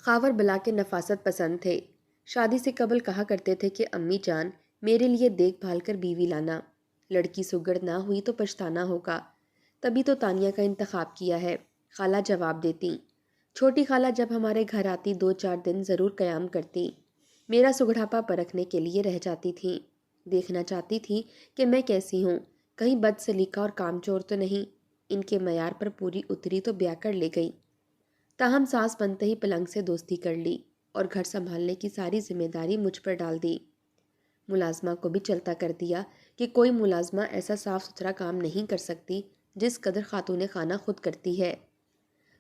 خاور بلا کے نفاست پسند تھے۔ شادی سے قبل کہا کرتے تھے کہ امی جان میرے لیے دیکھ بھال کر بیوی لانا، لڑکی سگڑ نہ ہوئی تو پچھتانا ہوگا، تبھی تو تانیہ کا انتخاب کیا ہے۔ خالہ جواب دیتی۔ چھوٹی خالہ جب ہمارے گھر آتی 2-4 دن ضرور قیام کرتی، میرا سگڑاپا پرکھنے کے لیے رہ جاتی تھی، دیکھنا چاہتی تھی کہ میں کیسی ہوں، کہیں بد سلیقہ اور کام چور تو نہیں۔ ان کے معیار پر پوری اتری تو بیاہ کر لے گئی، تاہم ساس بنتے ہی پلنگ سے دوستی کر لی اور گھر سنبھالنے کی ساری ذمہ داری مجھ پر ڈال دی۔ ملازمہ کو بھی چلتا کر دیا کہ کوئی ملازمہ ایسا صاف ستھرا کام نہیں کر سکتی جس قدر خاتون خانہ خود کرتی ہے۔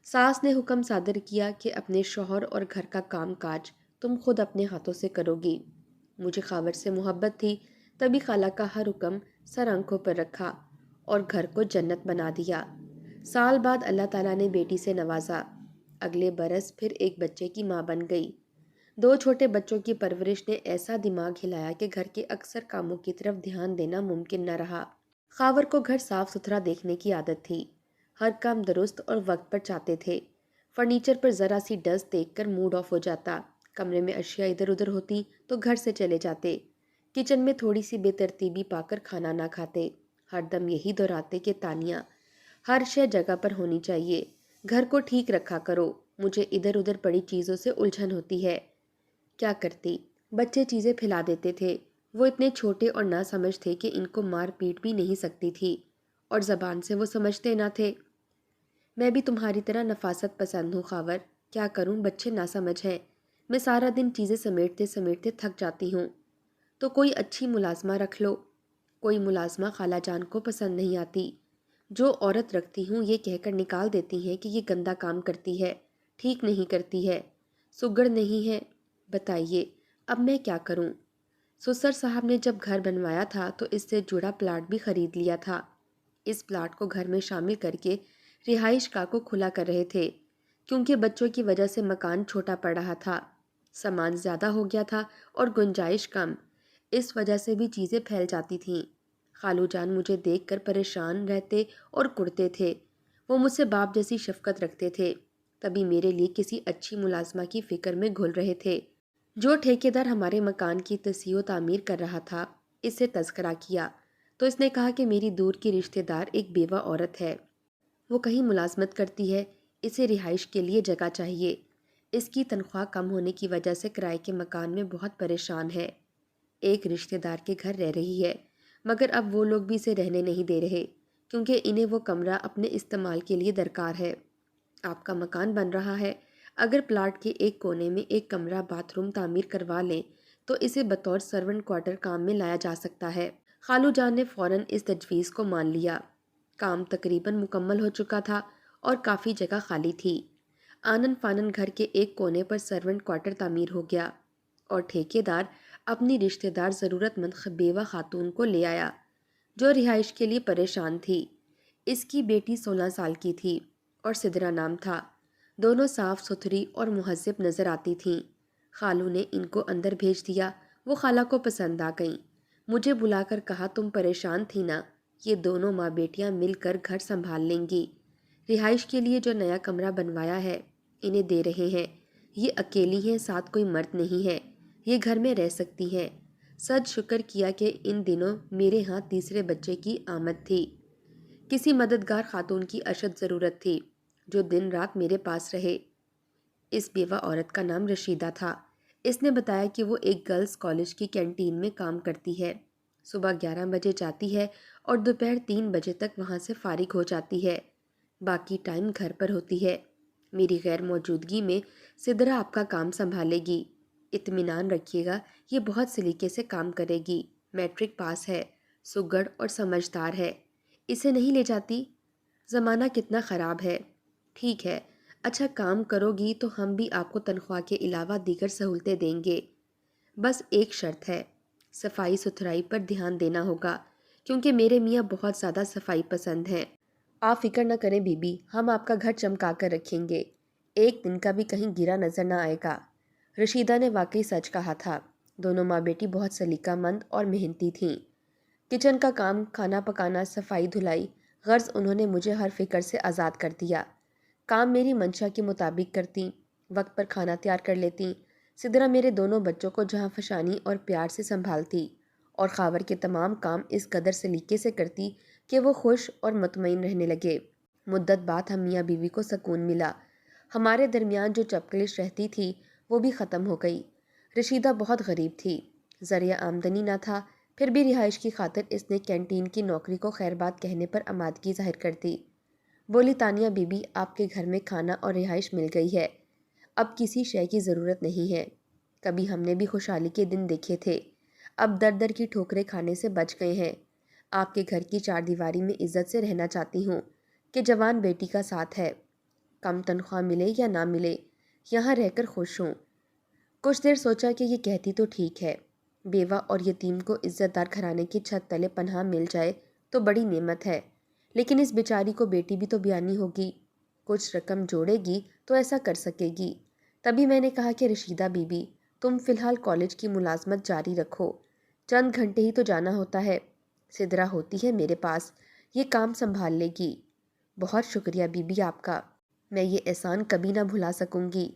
ساس نے حکم صادر کیا کہ اپنے شوہر اور گھر کا کام کاج تم خود اپنے ہاتھوں سے کرو گی۔ مجھے خاور سے محبت تھی، تبھی خالہ کا ہر حکم سر آنکھوں پر رکھا اور گھر کو جنت بنا دیا۔ سال بعد اللہ تعالیٰ نے بیٹی سے نوازا، اگلے برس پھر ایک بچے کی ماں بن گئی۔ 2 چھوٹے بچوں کی پرورش نے ایسا دماغ ہلایا کہ گھر کے اکثر کاموں کی طرف دھیان دینا ممکن نہ رہا۔ خاور کو گھر صاف ستھرا دیکھنے کی عادت تھی، ہر کام درست اور وقت پر چاہتے تھے۔ فرنیچر پر ذرا سی ڈسٹ دیکھ کر موڈ آف ہو جاتا، کمرے میں اشیاء ادھر ادھر ہوتی تو گھر سے چلے جاتے، کچن میں تھوڑی سی بے ترتیبی پا کر کھانا نہ کھاتے، ہر دم یہی دہراتے کہ تانیہ ہر شے جگہ پر ہونی چاہیے، گھر کو ٹھیک رکھا کرو، مجھے ادھر ادھر پڑی چیزوں سے الجھن ہوتی ہے۔ کیا کرتی، بچے چیزیں پھیلا دیتے تھے، وہ اتنے چھوٹے اور نہ سمجھ تھے کہ ان کو مار پیٹ بھی نہیں سکتی تھی، اور زبان سے وہ سمجھتے نہ تھے۔ میں بھی تمہاری طرح نفاست پسند ہوں خاور، کیا کروں بچے نہ سمجھ ہیں، میں سارا دن چیزیں سمیٹتے سمیٹتے تھک جاتی ہوں۔ تو کوئی اچھی ملازمہ رکھ لو۔ کوئی ملازمہ خالہ جان کو پسند نہیں آتی، جو عورت رکھتی ہوں یہ کہہ کر نکال دیتی ہیں کہ یہ گندا کام کرتی ہے، ٹھیک نہیں کرتی ہے، سگڑ نہیں ہے۔ بتائیے اب میں کیا کروں؟ سسر صاحب نے جب گھر بنوایا تھا تو اس سے جڑا پلاٹ بھی خرید لیا تھا، اس پلاٹ کو گھر میں شامل کر کے رہائش گاہ کو کھلا کر رہے تھے، کیونکہ بچوں کی وجہ سے مکان چھوٹا پڑ رہا تھا، سامان زیادہ ہو گیا تھا اور گنجائش کم، اس وجہ سے بھی چیزیں پھیل جاتی تھیں۔ خالو جان مجھے دیکھ کر پریشان رہتے اور کڑتے تھے، وہ مجھ سے باپ جیسی شفقت رکھتے تھے، تبھی میرے لیے کسی اچھی ملازمہ کی فکر میں گھل رہے تھے۔ جو ٹھیکیدار ہمارے مکان کی تصحیح و تعمیر کر رہا تھا، اس سے تذکرہ کیا تو اس نے کہا کہ میری دور کی رشتہ دار ایک بیوہ عورت ہے، وہ کہیں ملازمت کرتی ہے، اسے رہائش کے لیے جگہ چاہیے، اس کی تنخواہ کم ہونے کی وجہ سے کرائے کے مکان میں بہت پریشان ہے، ایک رشتہ دار کے گھر رہ رہی ہے، مگر اب وہ لوگ بھی اسے رہنے نہیں دے رہے کیونکہ انہیں وہ کمرہ اپنے استعمال کے لیے درکار ہے۔ آپ کا مکان بن رہا ہے، اگر پلاٹ کے ایک کونے میں ایک کمرہ باتھ روم تعمیر کروا لیں تو اسے بطور سرونٹ کوارٹر کام میں لایا جا سکتا ہے۔ خالو جان نے فوراً اس تجویز کو مان لیا۔ کام تقریباً مکمل ہو چکا تھا اور کافی جگہ خالی تھی، آنن فانن گھر کے ایک کونے پر سرونٹ کوارٹر تعمیر ہو گیا اور ٹھیکیدار اپنی رشتہ دار ضرورت مند بیوہ خاتون کو لے آیا جو رہائش کے لیے پریشان تھی۔ اس کی بیٹی 16 سال کی تھی اور سدرا نام تھا، دونوں صاف ستھری اور مہذب نظر آتی تھیں۔ خالو نے ان کو اندر بھیج دیا، وہ خالہ کو پسند آ گئیں، مجھے بلا کر کہا تم پریشان تھی نا، یہ دونوں ماں بیٹیاں مل کر گھر سنبھال لیں گی، رہائش کے لیے جو نیا کمرہ بنوایا ہے انہیں دے رہے ہیں، یہ اکیلی ہیں، ساتھ کوئی مرد نہیں ہے، یہ گھر میں رہ سکتی ہیں۔ سد شکر کیا کہ ان دنوں میرے ہاں تیسرے بچے کی آمد تھی، کسی مددگار خاتون کی اشد ضرورت تھی جو دن رات میرے پاس رہے۔ اس بیوہ عورت کا نام رشیدہ تھا، اس نے بتایا کہ وہ ایک گرلز کالج کی کینٹین میں کام کرتی ہے، صبح 11 بجے جاتی ہے اور دوپہر 3 بجے تک وہاں سے فارغ ہو جاتی ہے، باقی ٹائم گھر پر ہوتی ہے، میری غیر موجودگی میں سدرا آپ کا کام سنبھالے گی، اطمینان رکھیے گا یہ بہت سلیقے سے کام کرے گی، میٹرک پاس ہے، سگڑ اور سمجھدار ہے، اسے نہیں لے جاتی؟ زمانہ کتنا خراب ہے۔ ٹھیک ہے، اچھا کام کرو گی تو ہم بھی آپ کو تنخواہ کے علاوہ دیگر سہولتیں دیں گے، بس ایک شرط ہے، صفائی ستھرائی پر دھیان دینا ہوگا کیونکہ میرے میاں بہت زیادہ صفائی پسند ہیں۔ آپ فکر نہ کریں بی بی، ہم آپ کا گھر چمکا کر رکھیں گے، ایک دن کا بھی کہیں گرا نظر نہ آئے گا۔ رشیدہ نے واقعی سچ کہا تھا، دونوں ماں بیٹی بہت سلیقہ مند اور محنتی تھیں، کچن کا کام، کھانا پکانا، صفائی دھلائی، غرض انہوں نے مجھے ہر فکر سے آزاد کر دیا، کام میری منشا کے مطابق کرتی، وقت پر کھانا تیار کر لیتی۔ سدرا میرے دونوں بچوں کو جہاں فشانی اور پیار سے سنبھالتی اور خاور کے تمام کام اس قدر سلیقے سے کرتی کہ وہ خوش اور مطمئن رہنے لگے۔ مدت بعد ہم میاں بیوی کو سکون ملا۔ ہمارے درمیان جو چپکلش رہتی تھی وہ بھی ختم ہو گئی۔ رشیدہ بہت غریب تھی، ذریعہ آمدنی نہ تھا، پھر بھی رہائش کی خاطر اس نے کینٹین کی نوکری کو خیر بات کہنے پر آمادگی ظاہر کر دی۔ بولی تانیہ بی بی آپ کے گھر میں کھانا اور رہائش مل گئی ہے، اب کسی شے کی ضرورت نہیں ہے۔ کبھی ہم نے بھی خوشحالی کے دن دیکھے تھے، اب در در کی ٹھوکریں کھانے سے بچ گئے ہیں۔ آپ کے گھر کی چار دیواری میں عزت سے رہنا چاہتی ہوں کہ جوان بیٹی کا ساتھ ہے، کم تنخواہ ملے یا نہ ملے، یہاں رہ کر خوش ہوں۔ کچھ دیر سوچا کہ یہ کہتی تو ٹھیک ہے، بیوہ اور یتیم کو عزت دار گھرانے کی چھت تلے پناہ مل جائے تو بڑی نعمت ہے، لیکن اس بیچاری کو بیٹی بھی تو بیانی ہوگی، کچھ رقم جوڑے گی تو ایسا کر سکے گی۔ تبھی میں نے کہا کہ رشیدہ بی بی تم فی الحال کالج کی ملازمت جاری رکھو، چند گھنٹے ہی تو جانا ہوتا ہے، سدرا ہوتی ہے میرے پاس، یہ کام سنبھال لے گی۔ بہت شکریہ بی بی آپ کا، میں یہ احسان کبھی نہ بھلا سکوں گی۔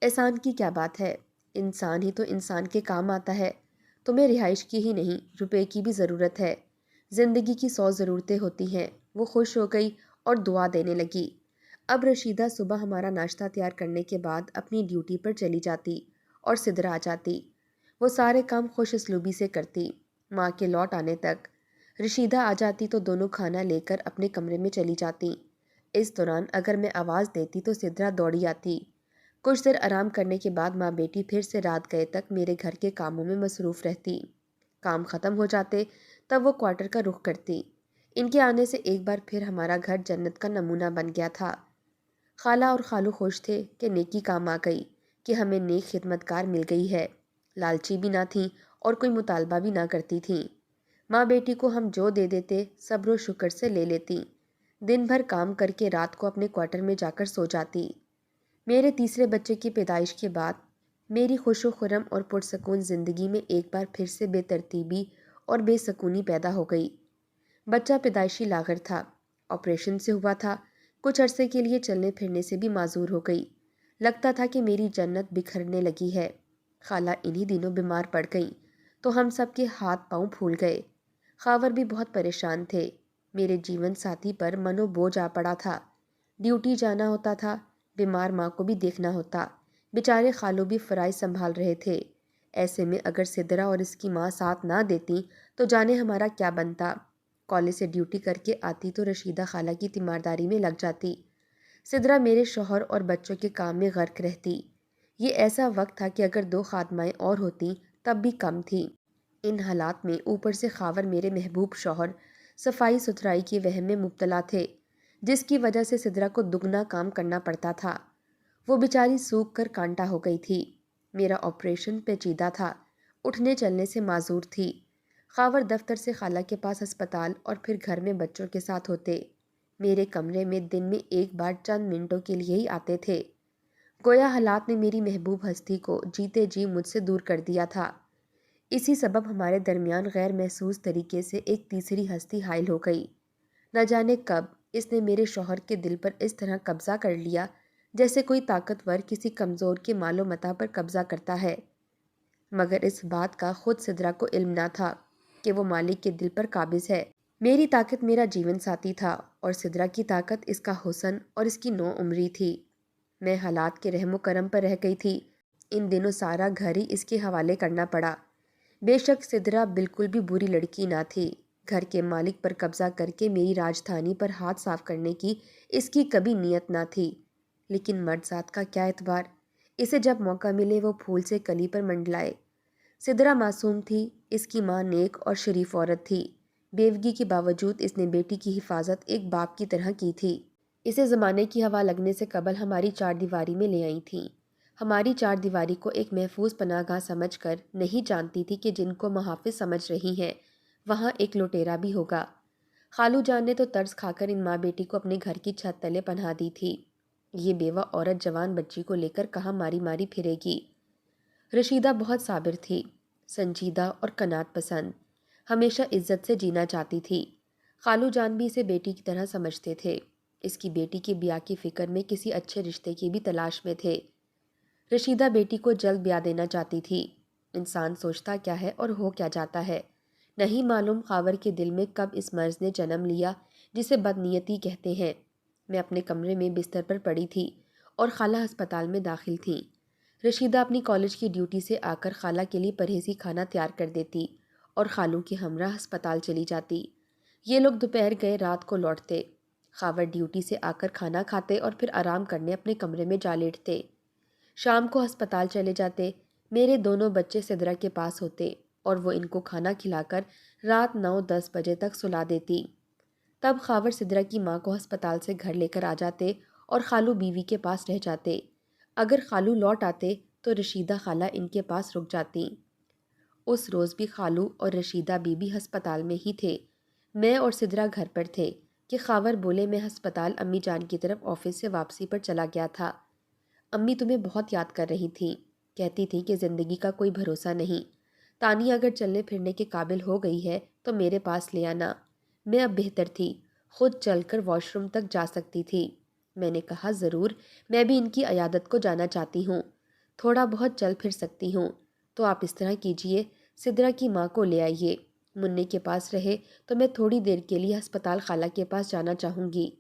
احسان کی کیا بات ہے، انسان ہی تو انسان کے کام آتا ہے۔ تمہیں رہائش کی ہی نہیں، روپے کی بھی ضرورت ہے، زندگی کی 100 ضرورتیں ہوتی ہیں۔ وہ خوش ہو گئی اور دعا دینے لگی۔ اب رشیدہ صبح ہمارا ناشتہ تیار کرنے کے بعد اپنی ڈیوٹی پر چلی جاتی اور سدرا آ جاتی۔ وہ سارے کام خوش اسلوبی سے کرتی، ماں کے لوٹ آنے تک۔ رشیدہ آ جاتی تو دونوں کھانا لے کر اپنے کمرے میں چلی جاتی۔ اس دوران اگر میں آواز دیتی تو سدرا دوڑی آتی۔ کچھ دیر آرام کرنے کے بعد ماں بیٹی پھر سے رات گئے تک میرے گھر کے کاموں میں مصروف رہتی۔ کام ختم ہو جاتے تب وہ کوارٹر کا رخ کرتی۔ ان کے آنے سے ایک بار پھر ہمارا گھر جنت کا نمونہ بن گیا تھا۔ خالہ اور خالو خوش تھے کہ نیکی کام آ گئی، کہ ہمیں نیک خدمتگار مل گئی ہے، لالچی بھی نہ تھیں اور کوئی مطالبہ بھی نہ کرتی تھیں۔ ماں بیٹی کو ہم جو دے دیتے صبر و شکر سے لے لیتی، دن بھر کام کر کے رات کو اپنے کوارٹر میں جا کر سو جاتی۔ میرے تیسرے بچے کی پیدائش کے بعد میری خوش و خرم اور پرسکون زندگی میں ایک بار پھر سے بے ترتیبی اور بے سکونی پیدا ہو گئی۔ بچہ پیدائشی لاغر تھا، آپریشن سے ہوا تھا، کچھ عرصے کے لیے چلنے پھرنے سے بھی معذور ہو گئی۔ لگتا تھا کہ میری جنت بکھرنے لگی ہے۔ خالہ انہی دنوں بیمار پڑ گئیں تو ہم سب کے ہاتھ پاؤں پھول گئے۔ خاور بھی بہت پریشان تھے، میرے جیون ساتھی پر منو بوجھ آ پڑا تھا، ڈیوٹی جانا ہوتا تھا، بیمار ماں کو بھی دیکھنا ہوتا، بیچارے خالو بھی فرائض سنبھال رہے تھے۔ ایسے میں اگر سدرا اور اس کی ماں ساتھ نہ دیتی تو جانے ہمارا کیا بنتا۔ کالج سے ڈیوٹی کر کے آتی تو رشیدہ خالہ کی تیمارداری میں لگ جاتی، سدرا میرے شوہر اور بچوں کے کام میں غرق رہتی۔ یہ ایسا وقت تھا کہ اگر 2 خادمائیں اور ہوتیں تب بھی کم تھی۔ ان حالات میں اوپر سے خاور میرے محبوب شوہر صفائی ستھرائی کی وہم میں مبتلا تھے، جس کی وجہ سے سدرا کو دگنا کام کرنا پڑتا تھا۔ وہ بیچاری سوکھ کر کانٹا ہو گئی تھی۔ میرا آپریشن پیچیدہ تھا، اٹھنے چلنے سے معذور تھی۔ خاور دفتر سے خالہ کے پاس ہسپتال اور پھر گھر میں بچوں کے ساتھ ہوتے۔ میرے کمرے میں دن میں ایک بار چند منٹوں کے لیے ہی آتے تھے۔ گویا حالات نے میری محبوب ہستی کو جیتے جی مجھ سے دور کر دیا تھا۔ اسی سبب ہمارے درمیان غیر محسوس طریقے سے ایک تیسری ہستی حائل ہو گئی۔ نہ جانے کب اس نے میرے شوہر کے دل پر اس طرح قبضہ کر لیا جیسے کوئی طاقتور کسی کمزور کے مال و متاع پر قبضہ کرتا ہے، مگر اس بات کا خود سدرا کو علم نہ تھا کہ وہ مالک کے دل پر قابض ہے۔ میری طاقت میرا جیون ساتھی تھا اور سدرا کی طاقت اس کا حسن اور اس کی نو عمری تھی۔ میں حالات کے رحم و کرم پر رہ گئی تھی۔ ان دنوں سارا گھر ہی اس کے حوالے کرنا پڑا۔ بے شک سدرا بالکل بھی بری لڑکی نہ تھی، گھر کے مالک پر قبضہ کر کے میری راجدھانی پر ہاتھ صاف کرنے کی اس کی کبھی نیت نہ تھی، لیکن مرد ذات کا کیا اعتبار، اسے جب موقع ملے وہ پھول سے کلی پر منڈلائے۔ سدرا معصوم تھی، اس کی ماں نیک اور شریف عورت تھی، بیوگی کے باوجود اس نے بیٹی کی حفاظت ایک باپ کی طرح کی تھی۔ اسے زمانے کی ہوا لگنے سے قبل ہماری چار دیواری میں لے آئی تھیں۔ ہماری چار دیواری کو ایک محفوظ پناہ گاہ سمجھ کر نہیں جانتی تھی کہ جن کو محافظ سمجھ رہی ہیں وہاں ایک لٹیرا بھی ہوگا۔ خالو جان نے تو ترس کھا کر ان ماں بیٹی کو اپنے گھر کی چھت تلے پناہ دی تھی۔ یہ بیوہ عورت جوان بچی کو لے کر کہاں ماری ماری پھرے گی۔ رشیدہ بہت صابر تھی، سنجیدہ اور قناعت پسند، ہمیشہ عزت سے جینا چاہتی تھی۔ خالو جان بھی اسے بیٹی کی طرح سمجھتے تھے، اس کی بیٹی کی بیاہ کی فکر میں کسی اچھے رشتے کی بھی تلاش میں تھے۔ رشیدہ بیٹی کو جلد بیاہ دینا چاہتی تھی۔ انسان سوچتا کیا ہے اور ہو کیا جاتا ہے، نہیں معلوم خاور کے دل میں کب اس مرض نے جنم لیا جسے بدنیتی کہتے ہیں۔ میں اپنے کمرے میں بستر پر پڑی تھی اور خالہ ہسپتال میں داخل تھیں۔ رشیدہ اپنی کالج کی ڈیوٹی سے آ کر خالہ کے لیے پرہیزی کھانا تیار کر دیتی اور خالوں کے ہمراہ ہسپتال چلی جاتی۔ یہ لوگ دوپہر گئے رات کو لوٹتے۔ خاور ڈیوٹی سے آ کر کھانا کھاتے اور پھر آرام کرنے اپنے کمرے میں جا لیٹتے۔ شام کو ہسپتال چلے جاتے۔ میرے دونوں بچے سدرا کے پاس ہوتے اور وہ ان کو کھانا کھلا کر رات 9-10 بجے تک سلا دیتی۔ تب خاور سدرا کی ماں کو ہسپتال سے گھر لے کر آ جاتے اور خالو بیوی کے پاس رہ جاتے۔ اگر خالو لوٹ آتے تو رشیدہ خالہ ان کے پاس رک جاتی۔ اس روز بھی خالو اور رشیدہ بیوی ہسپتال میں ہی تھے۔ میں اور سدرا گھر پر تھے کہ خاور بولے میں ہسپتال امی جان کی طرف آفس سے واپسی پر چلا گیا تھا۔ امی تمہیں بہت یاد کر رہی تھیں، کہتی تھیں کہ زندگی کا کوئی بھروسہ نہیں، تانیہ اگر چلنے پھرنے کے قابل ہو گئی ہے تو میرے پاس لے آنا۔ میں اب بہتر تھی، خود چل کر واش روم تک جا سکتی تھی۔ میں نے کہا ضرور، میں بھی ان کی عیادت کو جانا چاہتی ہوں، تھوڑا بہت چل پھر سکتی ہوں۔ تو آپ اس طرح کیجئے، سدرا کی ماں کو لے آئیے، منّے کے پاس رہے تو میں تھوڑی دیر کے لیے ہسپتال خالہ کے پاس جانا چاہوں گی۔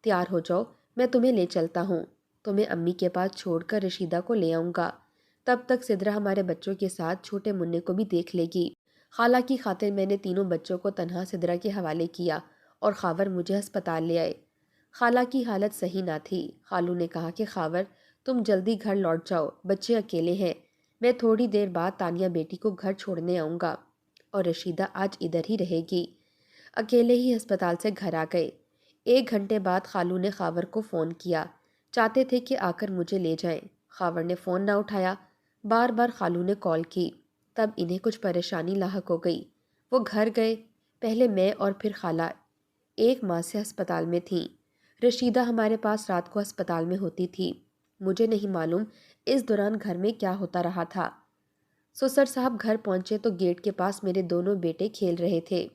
تیار ہو جاؤ، میں تمہیں لے چلتا ہوں، تمہیں امی کے پاس چھوڑ کر رشیدہ کو لے آؤں گا، تب تک سدرا ہمارے بچوں کے ساتھ چھوٹے منّے کو بھی دیکھ لے گی۔ خالہ کی خاطر میں نے تینوں بچوں کو تنہا سدرا کے حوالے کیا اور خاور مجھے ہسپتال لے آئے۔ خالہ کی حالت صحیح نہ تھی۔ خالو نے کہا کہ خاور تم جلدی گھر لوٹ جاؤ، بچے اکیلے ہیں، میں تھوڑی دیر بعد تانیہ بیٹی کو گھر چھوڑنے آؤں گا اور رشیدہ آج ادھر ہی رہے گی۔ اکیلے ہی ہسپتال سے گھر آ گئے۔ 1 گھنٹے بعد خالو نے خاور کو فون کیا، چاہتے تھے کہ آ کر مجھے لے جائیں۔ خاور نے فون نہ اٹھایا، بار بار خالو نے کال کی، تب انہیں کچھ پریشانی لاحق ہو گئی۔ وہ گھر گئے، پہلے میں اور پھر خالہ 1 ماہ سے ہسپتال میں تھیں۔ رشیدہ ہمارے پاس رات کو ہسپتال میں ہوتی تھی۔ مجھے نہیں معلوم اس دوران گھر میں کیا ہوتا رہا تھا۔ سسر صاحب گھر پہنچے تو گیٹ کے پاس میرے دونوں بیٹے کھیل رہے تھے۔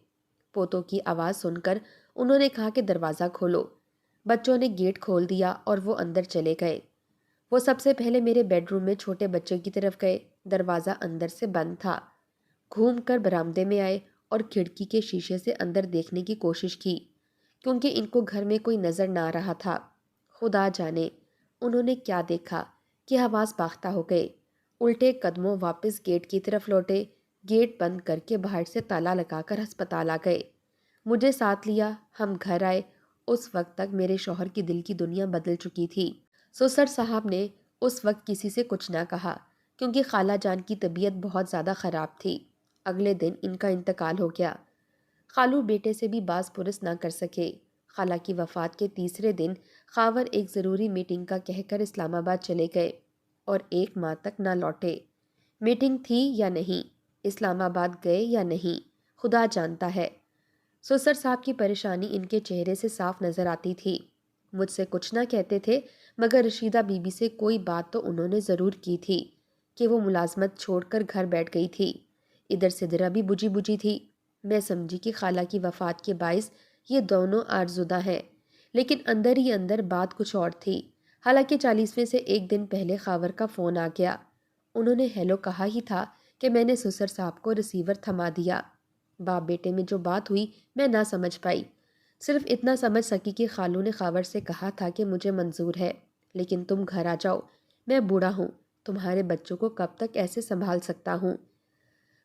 پوتوں کی آواز سن کر انہوں نے کہا کہ دروازہ کھولو۔ بچوں نے گیٹ کھول دیا اور وہ اندر چلے گئے۔ وہ سب سے پہلے میرے بیڈ روم میں چھوٹے بچے کی طرف گئے، دروازہ اندر سے بند تھا۔ گھوم کر برآمدے میں آئے اور کھڑکی کے شیشے سے اندر دیکھنے کی کوشش کی، کیونکہ ان کو گھر میں کوئی نظر نہ آ رہا تھا۔ خدا جانے انہوں نے کیا دیکھا کہ حواس باختہ ہو گئے۔ الٹے قدموں واپس گیٹ کی طرف لوٹے، گیٹ بند کر کے باہر سے تالا لگا کر ہسپتال آ گئے۔ مجھے ساتھ لیا، ہم گھر آئے۔ اس وقت تک میرے شوہر کی دل کی دنیا بدل چکی تھی۔ سسر صاحب نے اس وقت کسی سے کچھ نہ کہا، کیونکہ خالہ جان کی طبیعت بہت زیادہ خراب تھی۔ اگلے دن ان کا انتقال ہو گیا۔ خالو بیٹے سے بھی باز پرس نہ کر سکے۔ خالہ کی وفات کے تیسرے دن خاور ایک ضروری میٹنگ کا کہہ کر اسلام آباد چلے گئے اور 1 ماہ تک نہ لوٹے۔ میٹنگ تھی یا نہیں، اسلام آباد گئے یا نہیں، خدا جانتا ہے۔ سسر صاحب کی پریشانی ان کے چہرے سے صاف نظر آتی تھی۔ مجھ سے کچھ نہ کہتے تھے، مگر رشیدہ بی بی سے کوئی بات تو انہوں نے ضرور کی تھی کہ وہ ملازمت چھوڑ کر گھر بیٹھ گئی تھی۔ ادھر سدرا بھی بجھی بجھی تھی۔ میں سمجھی کہ خالہ کی وفات کے باعث یہ دونوں آرزودہ ہیں، لیکن اندر ہی اندر بات کچھ اور تھی۔ حالانکہ 40ویں سے 1 دن پہلے خاور کا فون آ گیا۔ انہوں نے ہیلو کہا ہی تھا کہ میں نے سسر صاحب کو ریسیور تھما دیا۔ باپ بیٹے میں جو بات ہوئی میں نہ سمجھ پائی، صرف اتنا سمجھ سکی کہ خالو نے خاور سے کہا تھا کہ مجھے منظور ہے، لیکن تم گھر آ جاؤ، میں بوڑھا ہوں، تمہارے بچوں کو کب تک ایسے سنبھال سکتا ہوں۔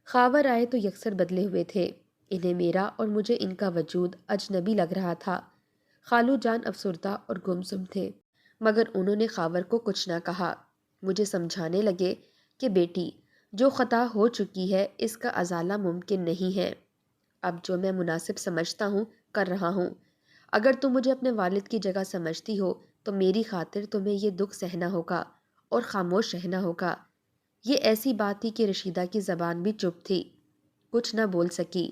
خاور آئے تو یکسر بدلے ہوئے تھے۔ انہیں میرا اور مجھے ان کا وجود اجنبی لگ رہا تھا۔ خالو جان افسردہ اور گمسم تھے، مگر انہوں نے خاور کو کچھ نہ کہا۔ مجھے سمجھانے لگے کہ بیٹی، جو خطا ہو چکی ہے اس کا ازالہ ممکن نہیں ہے۔ اب جو میں مناسب سمجھتا ہوں کر رہا ہوں۔ اگر تم مجھے اپنے والد کی جگہ سمجھتی ہو تو میری خاطر تمہیں یہ دکھ سہنا ہوگا اور خاموش رہنا ہوگا۔ یہ ایسی بات تھی کہ رشیدہ کی زبان بھی چپ تھی، کچھ نہ بول سکی،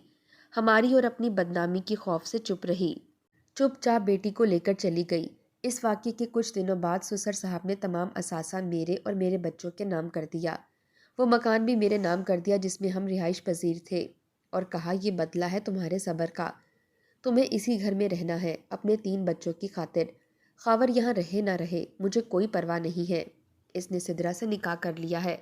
ہماری اور اپنی بدنامی کی خوف سے چپ رہی۔ چپ چاپ بیٹی کو لے کر چلی گئی۔ اس واقعے کے کچھ دنوں بعد سسر صاحب نے تمام اثاثہ میرے اور میرے بچوں کے نام کر دیا۔ وہ مکان بھی میرے نام کر دیا جس میں ہم رہائش پذیر تھے، اور کہا یہ بدلہ ہے تمہارے صبر کا، تمہیں اسی گھر میں رہنا ہے اپنے 3 بچوں کی خاطر۔ خاور یہاں رہے نہ رہے مجھے کوئی پرواہ نہیں ہے۔ اس نے سدرا سے نکاح کر لیا ہے۔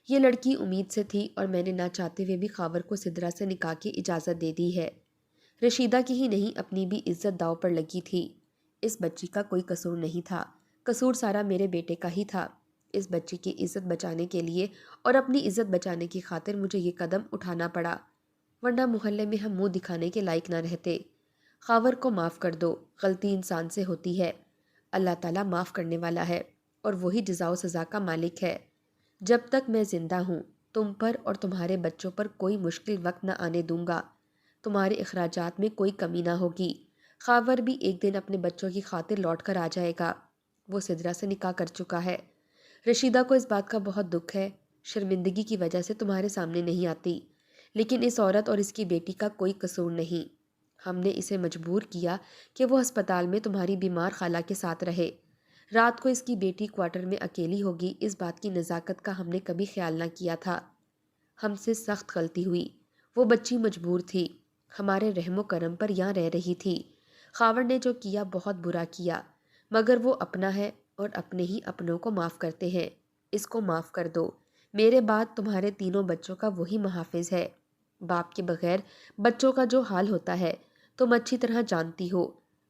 یہ لڑکی امید سے تھی اور میں نے نہ چاہتے ہوئے بھی خاور کو سدرا سے نکاح کی اجازت دے دی ہے۔ رشیدہ کی ہی نہیں اپنی بھی عزت داؤ پر لگی تھی۔ اس بچی کا کوئی قصور نہیں تھا، قصور سارا میرے بیٹے کا ہی تھا۔ اس بچی کی عزت بچانے کے لیے اور اپنی عزت بچانے کی خاطر مجھے یہ قدم اٹھانا پڑا، ورنہ محلے میں ہم منہ دکھانے کے لائق نہ رہتے۔ خاور کو معاف کر دو، غلطی انسان سے ہوتی ہے، اللہ تعالیٰ معاف کرنے والا ہے اور وہی جزا و سزا کا مالک ہے۔ جب تک میں زندہ ہوں تم پر اور تمہارے بچوں پر کوئی مشکل وقت نہ آنے دوں گا، تمہارے اخراجات میں کوئی کمی نہ ہوگی۔ خاور بھی ایک دن اپنے بچوں کی خاطر لوٹ کر آ جائے گا۔ وہ سدرا سے نکاح کر چکا ہے۔ رشیدہ کو اس بات کا بہت دکھ ہے، شرمندگی کی وجہ سے تمہارے سامنے نہیں آتی، لیکن اس عورت اور اس کی بیٹی کا کوئی قصور نہیں۔ ہم نے اسے مجبور کیا کہ وہ ہسپتال میں تمہاری بیمار خالہ کے ساتھ رہے۔ رات کو اس کی بیٹی کوارٹر میں اکیلی ہوگی، اس بات کی نزاکت کا ہم نے کبھی خیال نہ کیا تھا۔ ہم سے سخت غلطی ہوئی، وہ بچی مجبور تھی، ہمارے رحم و کرم پر یہاں رہ رہی تھی۔ خاور نے جو کیا بہت برا کیا، مگر وہ اپنا ہے اور اپنے ہی اپنوں کو معاف کرتے ہیں۔ اس کو معاف کر دو، میرے بعد تمہارے تینوں بچوں کا وہی محافظ ہے۔ باپ کے بغیر بچوں کا جو حال ہوتا ہے تم اچھی طرح جانتی ہو۔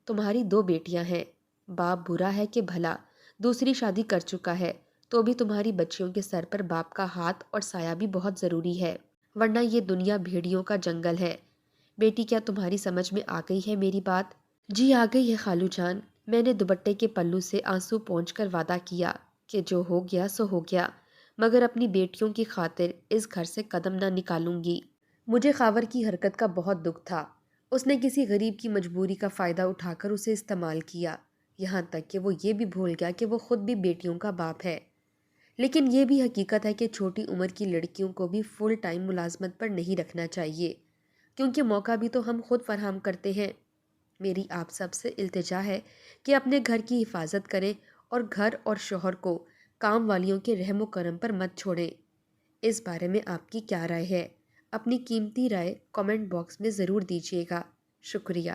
تمہاری 2 بیٹیاں ہیں، باپ برا ہے کہ بھلا دوسری شادی کر چکا ہے تو بھی تمہاری بچیوں کے سر پر باپ کا ہاتھ اور سایہ بھی بہت ضروری ہے، ورنہ یہ دنیا بھیڑیوں کا جنگل ہے۔ بیٹی کیا تمہاری سمجھ میں آ گئی ہے میری بات؟ جی آ گئی ہے خالو جان۔ میں نے دوپٹے کے پلو سے آنسو پونچھ کر وعدہ کیا کہ جو ہو گیا سو ہو گیا، مگر اپنی بیٹیوں کی خاطر اس گھر سے قدم نہ نکالوں گی۔ مجھے خاور کی حرکت کا بہت دکھ تھا، اس نے کسی غریب کی مجبوری کا فائدہ اٹھا کر اسے استعمال کیا، یہاں تک کہ وہ یہ بھی بھول گیا کہ وہ خود بھی بیٹیوں کا باپ ہے۔ لیکن یہ بھی حقیقت ہے کہ چھوٹی عمر کی لڑکیوں کو بھی فل ٹائم ملازمت پر نہیں رکھنا چاہیے، کیونکہ موقع بھی تو ہم خود فراہم کرتے ہیں۔ میری آپ سب سے التجا ہے کہ اپنے گھر کی حفاظت کریں اور گھر اور شوہر کو کام والیوں کے رحم و کرم پر مت چھوڑیں۔ اس بارے میں آپ کی کیا رائے ہے؟ اپنی قیمتی رائے کامنٹ باکس میں ضرور دیجیے گا۔ شکریہ۔